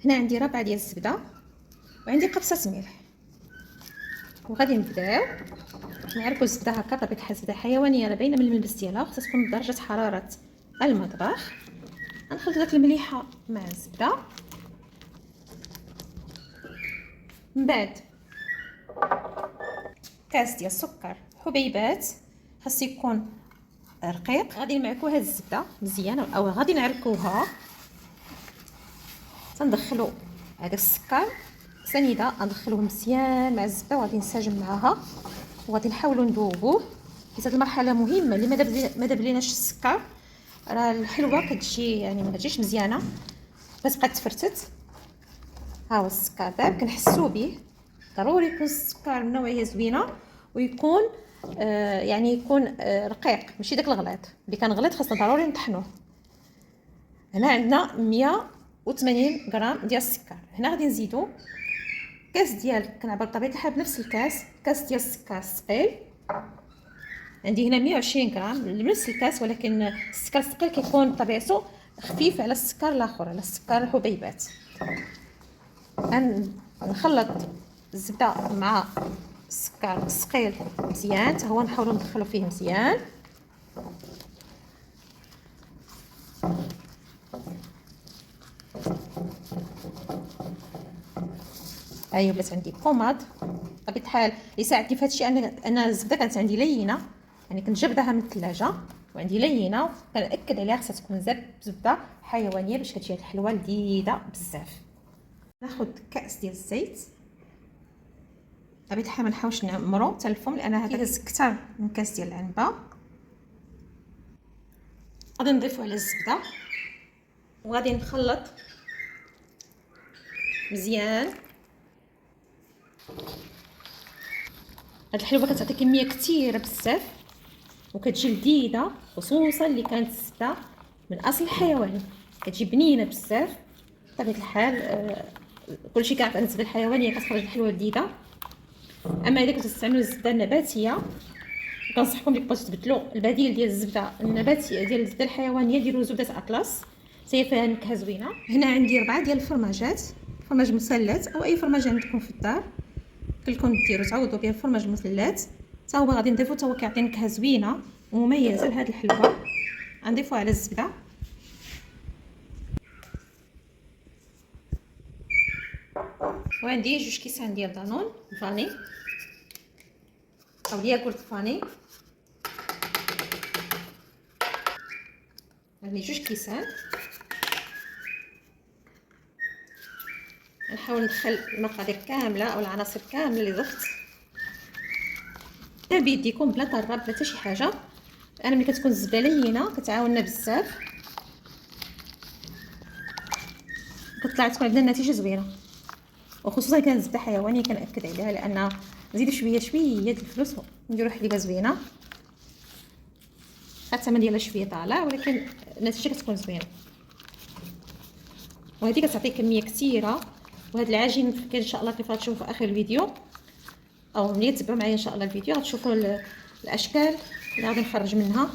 هنا عندي ربعه ديال الزبده وعندي قبصه ملح، وغادي نبداو نعركوا الزبده هكا. بطبيعه الحال الزبده حيوانيه راه باينه من الملمس ديالها، خصها تكون بدرجه حراره المطبخ. غنخلط داك المليحه مع الزبده، من بعد كاس ديال السكر حبيبات، خاص يكون رقيق. غادي نمعكو هاد الزبده مزيان او غادي نعركوها، تندخلو هذاك السكر سنيده، ندخلوه مزيان مع الزبده وغادي نسجم معاها وغادي نحاولوا نذوبوه. حيت هاد المرحله مهمه، اللي ما دابليناش السكر راه الحلوه كتجي يعني ما تجيش مزيانه، كتبقى تفرتت. ها هو السكر داب كنحسوا به، ضروري يكون السكر من نوعيه زوينه ويكون يعني يكون رقيق، ماشي داك الغليظ اللي كنغليظ، خاصنا ضروري نطحنوه. هنا عندنا 180 غرام ديال السكر. هنا غادي نزيدو كاس ديال، كنعبر بطبيعه الحال بنفس كاس ديال السكر الثقيل. عندي هنا 120 غرام بنفس الكاس، ولكن السكر الثقيل كيكون بطبيعته خفيف على السكر الاخر، على السكر الحبيبات. نخلط الزبده مع السكر الثقيل مزيان، حتى هو نحاولوا ندخلوا فيه مزيان. ايوا ولات عندي بوماد. بطبيعه الحال اللي ساعدني في هذا الشيء ان الزبده كانت عندي لينه، يعني كنت جبدها من الثلاجه وعندي لينه، كنأكد عليها خصها تكون زبده حيوانيه باش كتجي هاد الحلوه لذيذه بزاف. ناخذ كاس ديال الزيت، بطبيعه الحال ما نحاولش نعمرو حتى الفم لان هذا كيهز اكثر من كاس ديال العنبه. غادي نضيفو على الزبده وغادي نخلط مزيان. هاد الحلوه كتعطي كميه كثيره بزاف وكتجي لذيذه، خصوصا اللي كانت الزبده من اصل الحيواني، كتجي بنينه بزاف. بطبيعه الحال كلشي كيعرف ان الزبده الحيوانيه كتخرج الحلوه لذيذه. اما اذا كنتو تستعملوا الزبده النباتيه، كنصحكم اللي بغيتو تبدلوا البديل ديال الزبده النباتيه ديال الزبده الحيوانيه، ديروا زبده اطلس، هي فيها نكهه زوينه. هنا عندي 4 ديال الفرماجات، فرماج مثلث او اي فرماج عندكم في الدار، كلكم ديروا تعوضوا به الفرماج مثلث. حتى هو غادي نضيفو، حتى هو كيعطي نكهه زوينه ومميزه لهاد الحلوه. غنضيفو على الزبده وعندي 2 كيسان ديال دانون فاني او الياغورت فاني. عندي 2 كيسان. نحاول ندخل المقادير كامله او العناصر كامله اللي ضفت بيديكم بلا طراب بلا حتى شي حاجه. انا ملي كتكون الزبده لينه كتعاوننا بزاف، كتطلع تكون عندنا النتيجه زوينه، وخصوصا كانت الزبده حيوانيه كنأكد عليها، لان نزيدو شويه ديال الفلوس نديرو حليبه زوينه. الثمن ديالها شويه طالع ولكن النتيجه كتكون زوينه، وهذه كتعطي كميه كثيره. وهذا العجين كاين ان شاء الله كيف غتشوفوا في اخر الفيديو، او ملي تتبعوا معايا ان شاء الله الفيديو غتشوفوا الاشكال اللي غادي نخرج منها.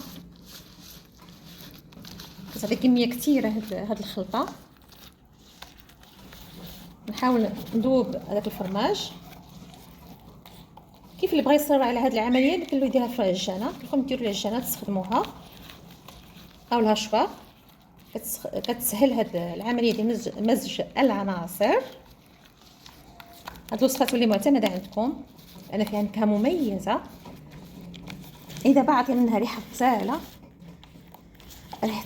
كتعطي كميه كثيره هاد الخلطه. نحاول ندوب هذاك الفرماج. كيف اللي بغى يصر على هذه العمليه يمكن له يديرها في العجانه، كلكم ديروا العجانه تستخدموها او الهشوه، كتسهل هذه العمليه ديال مزج العناصر. هاد الوصفه تولي معتمده عندكم لان فيها نكهه مميزه. اذا بعطي منها ريحه غزاله، ريحه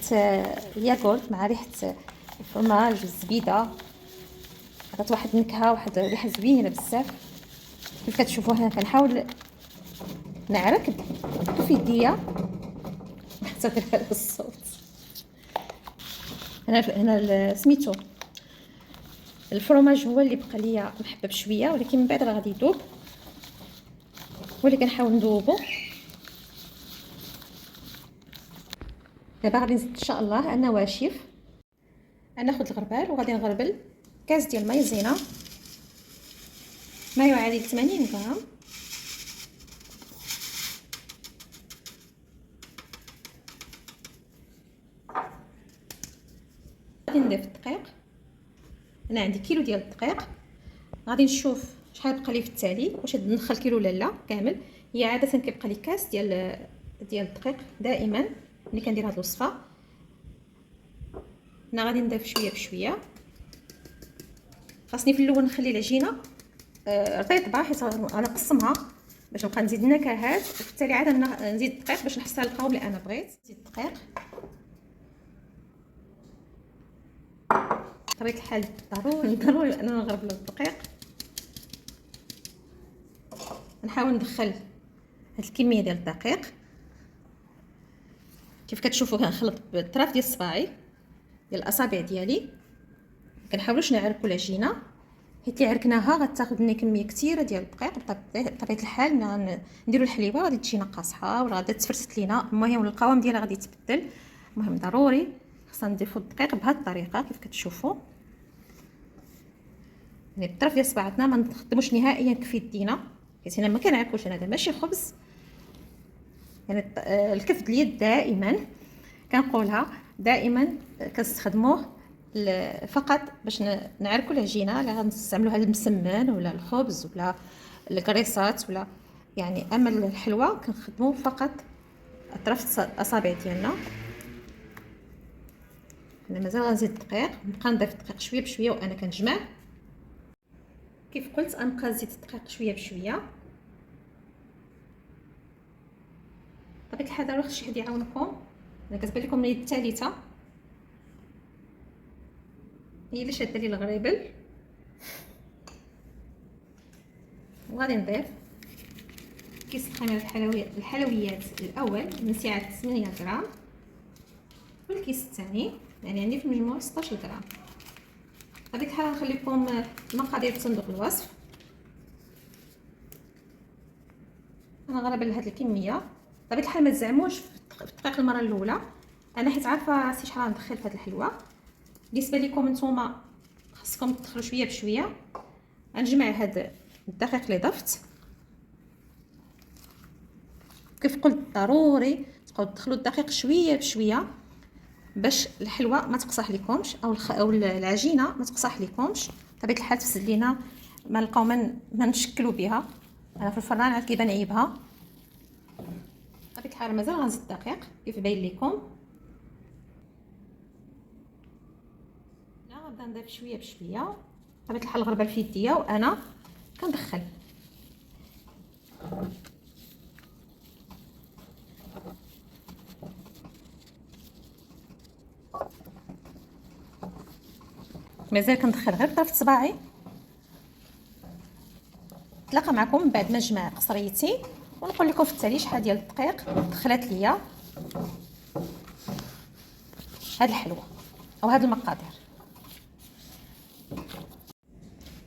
الياغورت مع ريحه الفرماج والزبيده، عطات واحد النكهه، واحد الريحه زوينه بزاف. كيف كتشوفوا هنا كنحاول نعرك في يديا حتى ندير الصوت. هنا سميتو الفرماج هو اللي بقى ليا محبب شويه، ولكن من بعد راه غادي يذوب، واللي كنحاول نذوبو. دابا غادي نزيد ان شاء الله النواشف. غناخذ الغربال وغادي نغربل كاس ديال المايزينا، ما يعادل 80 غرام. غادي نضيف الدقيق انا عندي كيلو ديال الدقيق. غادي نشوف شحال بقى لي في التالي، واش ندخل كيلو ولا لا كامل. هي عاده كيبقى لي كاس ديال الدقيق دائما ملي كندير هاد الوصفه. انا غادي نضيف شويه بشويه. خاصني في الاول نخلي العجينه رطيبه حيت غنقسمها باش نبقى نزيد النكهات، وفي التالي عاد نزيد الدقيق باش نحصل القوام اللي انا بغيت. نزيد الدقيق بطبيعه الحال، ضروري اننا نغربلو الدقيق. نحاول ندخل هاد الكميه ديال الدقيق. كيف كتشوفوا كنخلط بالطراف ديال صباعي ديال الاصابع ديالي. كنحاولوش نعركوا العجينه، حيت اللي عركناها غتاخذ لنا كميه كثيره ديال الدقيق. بطبيعه الحال نديروا الحليبه غادي تجينا قاصحه ولا غادي تفرست لينا. المهم القوام ديالها غادي يتبدل. المهم ضروري خصنا نضيفوا الدقيق بهذه الطريقه كيف كتشوفوا، يعني بالطرف ديال صباعاتنا. ما نخدموش نهائيا كف يدينا حيت هنا ما كنعرفوش. هذا ماشي خبز، يعني الكف ديال اليد دائما كنقولها، دائما كنستخدموه فقط باش نعركوا العجينه. لا غنستعملوها للمسمن ولا الخبز ولا الكريسات ولا يعني. اما الحلوى كنخدموا فقط اطراف الاصابع ديالنا. انا مازال غنزيد الدقيق، نبقى نضيف الدقيق شويه بشويه وانا كنجمع. كيف قلت غنبقى نزيد الدقيق شويه بشويه. بطبيعه الحال ضروري شي حد يعاونكم. انا كتبان لكم اليد الثالثه هي اللي شاده لي الغريبل. وغادي نضيف كيس خميره الحلويات الاول من سعه 8 غرام، والكيس الثاني يعني عندي في المجموع 16 غرام. بطبيعه الحال غنخليكم المقادير في صندوق الوصف. انا غنغربل هاد الكميه. بطبيعه الحال ما تزعموش في الدقيق المره الاولى، انا حيت عارفه راسي شحال غندخل في هاد الحلوه. بالنسبه لكم نتوما خاصكم تدخلوا شويه بشويه. غنجمع هاد الدقيق اللي ضفت. كيف قلت ضروري تبقاو تدخلوا الدقيق شويه بشويه باش الحلوه ما تقصح لكمش او العجينه ما تقصح لكمش. بطبيعه الحال تفسد لينا، ما نلقاو ما نشكلوا بها. انا في الفران عاد كيبان عيبها. بطبيعه الحال مازال غنزيد الدقيق كيف باين لكم. غنبدا نضيف شويه بشويه. بطبيعه الحال الغربال في يديا وانا كندخل. مازال كندخل غير بطرف صباعي. نتلاقى معكم من بعد ما نجمع قصريتي ونقول لكم في التالي شحال ديال الدقيق دخلت ليا هاد الحلوه او هاد المقادير.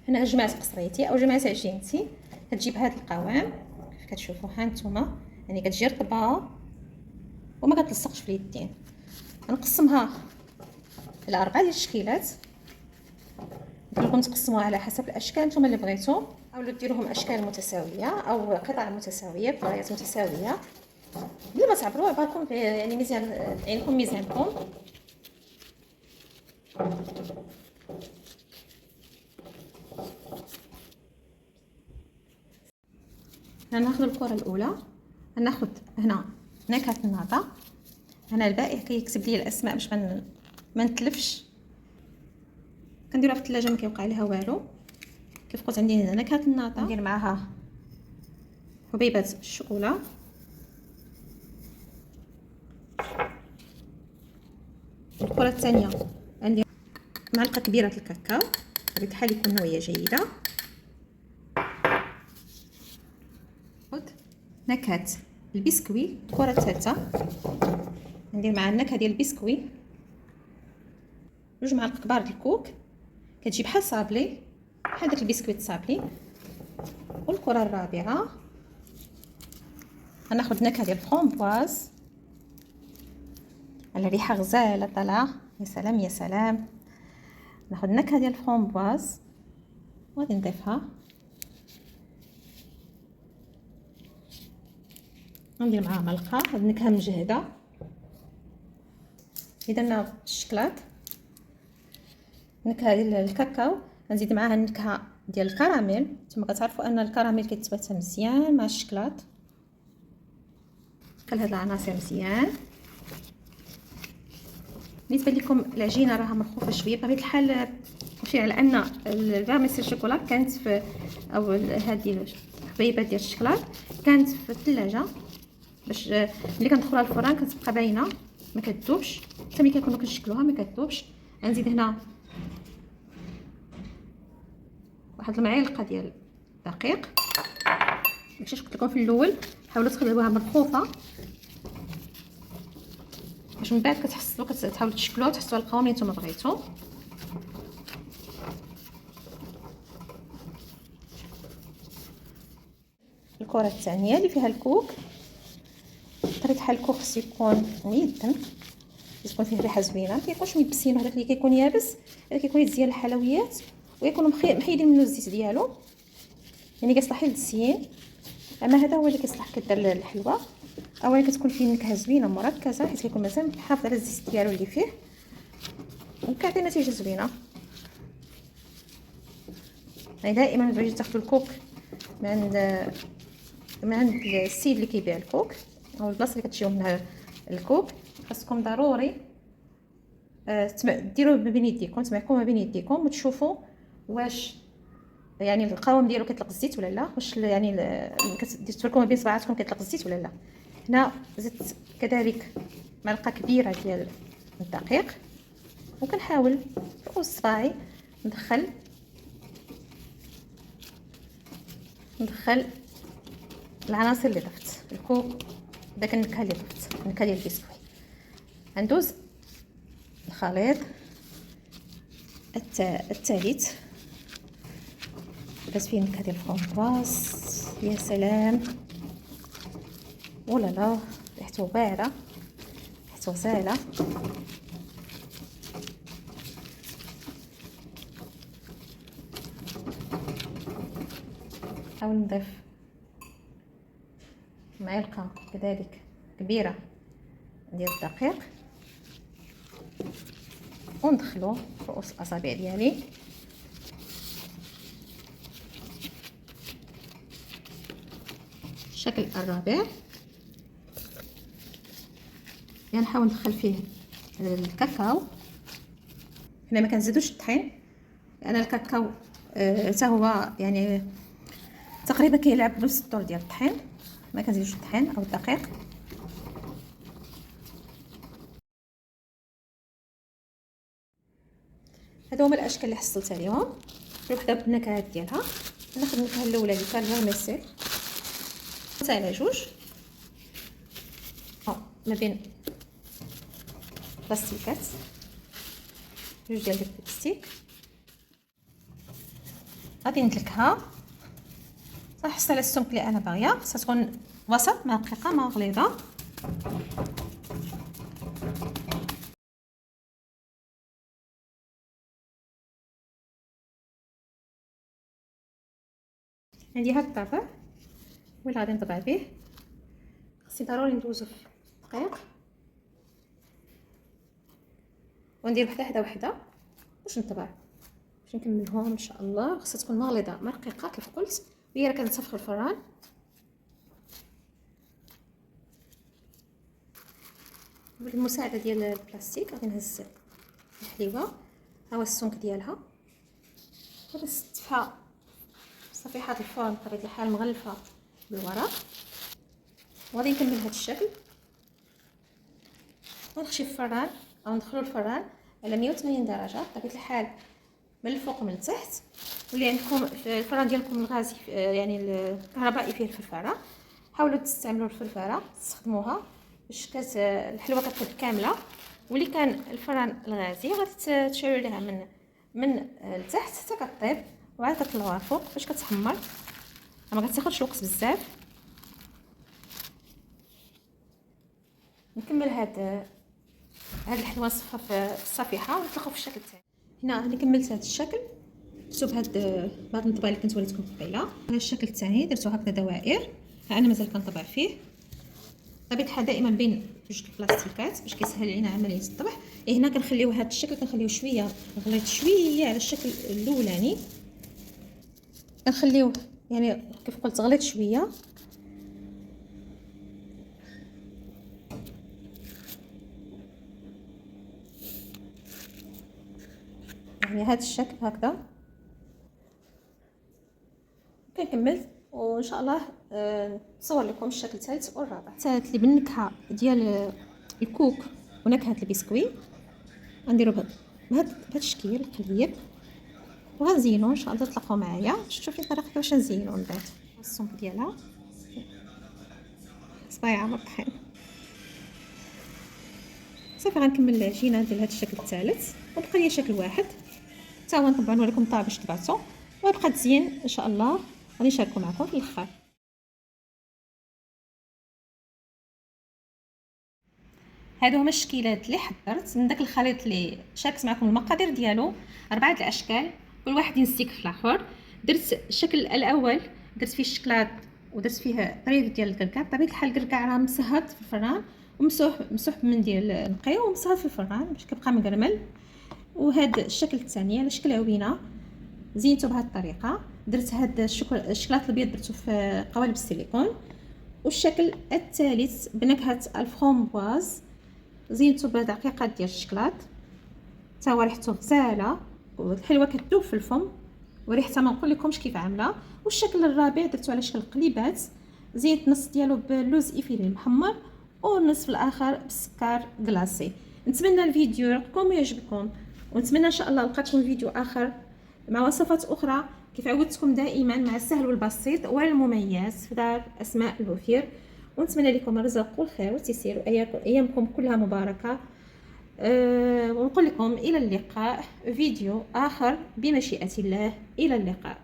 هنا جمعت قصريتي او جمعت عجينتي. كتجيب هاد القوام كيف كتشوفوا ها نتوما، يعني كتجي رطبه وما كتلصقش في اليدين. غنقسمها على 4 ديال الشكيلات. نقولكم تقسموها على حسب الاشكال نتوما اللي بغيتو، او ديروهم اشكال متساويه او قطع متساويه بطريقات متساويه بلا ما تعبروا على بالكم. يعني مزيان عينكم ميزانكم. غناخذ الكره الاولى. غناخذ هنا نكهه الناطه. انا البائع كيكتب لي الاسماء باش ما نتلفش. كنديروها في الثلاجه ما كيوقع لها والو. كيف قلت عندي هنا نكهه الناطه، ندير معاها حبيبات الشوكولا. الكره الثانيه عندي معلقه كبيره الكاكاو بطبيعه الحال يكون نوعيه جيده. خذ نكهه البسكوي. الكره الثالثه ندير مع النكهه ديال البسكوي 2 معالق كبار ديال الكوك. كتجي بحال صابلي، بحال داك البسكويت صابلي. والكره الرابعه غناخذ نكهه ديال الفرامبواز. الريحه غزاله طالعه، يا سلام يا سلام. ناخذ نكهه ديال الفرامبواز وغادي نضيفها. ندير معاها ملقه. هاد النكهه مجهده. اذا درنا الشكلاط النكهه ديال الكاكاو، غنزيد معاها النكهه ديال الكراميل. نتوما كتعرفوا ان الكراميل كيتبات مزيان مع الشكلاط. خل هاد العناصر مزيان. بالنسبه لكم العجينه راها مرخوفه شويه بطبيعه الحال، ماشي على ان الفيرميسيل شوكولا كانت في، او هذه الحبيبات ديال الشكلاط كانت في الثلاجه، باش ملي كندخلوها الفران كتبقى باينه ما كتذوبش، حتى ملي كنكونوا كنشكلوها ما كتذوبش. غنزيد هنا واحد المعلقه ديال الدقيق. داكشي قلت لكم في الاول، حاولوا تخليوها مرخوفه باش من بعد كتحصلوا كتحاولوا تشكلوها وتحصلوا على القوام اللي نتوما بغيتو. الكره الثانيه اللي فيها الكوك، طريقه حل الكوك خصو يكون ميدن، يكون فيه ريحه زوينه، ما كيكونش مبسين. هذاك اللي كيكون يابس هذا كيكون يتزين الحلويات ويكونوا محيدين منه الزيت ديالو، يعني كيصلح للتزيين. اما هذا هو اللي كيصلح كدير الحلوى، اولا كتكون فيه نكهه زوينه مركزه حيت كيكون مازال محافظ على الزيت ديالو اللي فيه، وكيعطي نتيجه زوينه. يعني دائما بغيتو تاخذوا الكوك من عند السيد اللي كيبيع الكوك او البلاصه اللي كتشريو منها الكوك، خاصكم ضروري ديروه ما بين يديكم، تمعكم ما بين يديكم وتشوفوا واش يعني القوام ديالو كيطلق الزيت ولا لا، واش يعني كتفركوا ما بين صباعاتكم كيطلق الزيت ولا لا. هنا زدت كذلك معلقه كبيره ديال الدقيق، وكنحاول بقوس صباعي ندخل العناصر اللي ضفت الكوك، داك النكهه اللي ضفت النكهه ديال البسكوي. غندوز الخليط الثالث، درت فيه النكهه ديال الفرomboise. يا سلام، ولا لا ريحته واعره، ريحته غزاله. نحاول نضيف معلقه كذلك كبيره ديال الدقيق وندخلو في رؤوس الاصابع ديالي. الشكل الرابع يعني نحاول ندخل فيه الكاكاو. هنا ما كنزيدوش الطحين لان الكاكاو حتى هو يعني تقريبا كيلعب نفس الدور ديال الطحين، ما كنزيدوش الطحين او الدقيق. هادو هما الاشكال اللي حصلت عليهم، كل وحده بالنكهات ديالها. ناخذ النكهه الاولى اللي كان فيرميسيل حتى على جوج ما بين بلاستيكات، جوج ديال البلاستيك. غادي ندلكها صح حسب على السمك اللي انا باغيه، خصها تكون وسط، ما رقيقه ما غليظه. عندي هاد الطابع هو اللي غادي نطبع به. خصني ضروري ندوزو في الدقيق وندير وحده وحده باش نطبع، باش نكملهم ان شاء الله. خصها تكون مغليظه ما رقيقه كيف قلت، وهي راه كنصفر الفران. بالمساعده ديال البلاستيك غادي نهز الحليوه، ها هو السمك ديالها، غادي نستفها صفيحات الفرن بطبيعه الحال مغلفه بالورق، وغادي نكمل هذا الشكل. ونخشي الفران او ندخلو الفران على 180 درجه بطبيعه الحال من الفوق ومن التحت. واللي عندكم الفران ديالكم الغازي يعني الكهربائي فيه الفرفره، حاولوا تستعملوا الفرفره تستخدموها باش الحلوه كتطيب كامله. واللي كان الفران الغازي غادي تشعلوا عليها من التحت حتى كطيب، وعاد كطلعوها فوق باش كتحمر، ما كتاخذش وقت بزاف. نكمل هاد الحلوه نصفها في الصفيحه ونطلقوا في الشكل الثاني. هنا انا كملت هذا الشكل، درتو بهاد الطبق اللي كنت وريتكم قبيله. هذا الشكل الثاني درتو هكذا دوائر، ها انا مازال كنطبع فيه. طبيعه الحال دائما بين جوج البلاستيكات باش كيسهل علينا عمليه الطبخ. هنا كنخليو هذا الشكل، كنخليو شويه غليظ شويه على الشكل الاولاني، كنخليوه يعني كيف قلت غليظ شويه. يعني هذا الشكل هكذا. كنكمل وان شاء الله نصور لكم الشكل الثالث والرابع. الثالث اللي بالنكهه ديال الكوك ونكهه البسكوي غنديرو بهذا الشكل القليب، وغنزينو ان شاء الله. تلاقاو معايا شفتوا في طريقه كيفاش نزينو من بعد الصنف ديالها صبايعه مرطحين. صافي غنكمل العجينه ديال هذا الشكل الثالث، وبقى لي شكل واحد حتى هو نطبعوا لكم الطابع باش تبعتو، ويبقى تزيين ان شاء الله. غادي نشاركو معكم في الاخر. هادو هما الشكيلات اللي حضرت من داك الخليط اللي شاركت معكم المقادير ديالو، 4 الاشكال كل واحد ينسيك في الاخر. درت الشكل الاول درت فيه الشكلاط ودرت فيه طريف ديال الكركاع. بطبيعه الحال الكركاع راه مسهط في الفران ومسوح بمنديل نقي ومسهط في الفران باش كيبقى مقرمل. وهذا الشكل الثاني على شكل عوينه زينته بهذه الطريقه. درت هذا الشكلاط الابيض درته في قوالب السيليكون. والشكل الثالث بنكهه الفرومبواز زينته بدقيقات ديال الشكلاط، حتى هو ريحته غزاله والحلوه كتذوب في الفم، وريحتها ما نقول لكمش كيف عامله. والشكل الرابع درته على شكل قليبات، زينت نص ديالو باللوز ايفيلي المحمر والنصف الاخر بالسكر كلاصي. نتمنى الفيديو يعجبكم ويعجبكم، ونتمنى ان شاء الله نلقاكم فيديو اخر مع وصفات اخرى كيف عودتكم دائما مع السهل والبسيط والمميز في دار اسماء البوفير. ونتمنى لكم الرزق والخير والتيسير وايامكم كلها مباركه. ونقول لكم الى اللقاء فيديو اخر بمشيئه الله. الى اللقاء.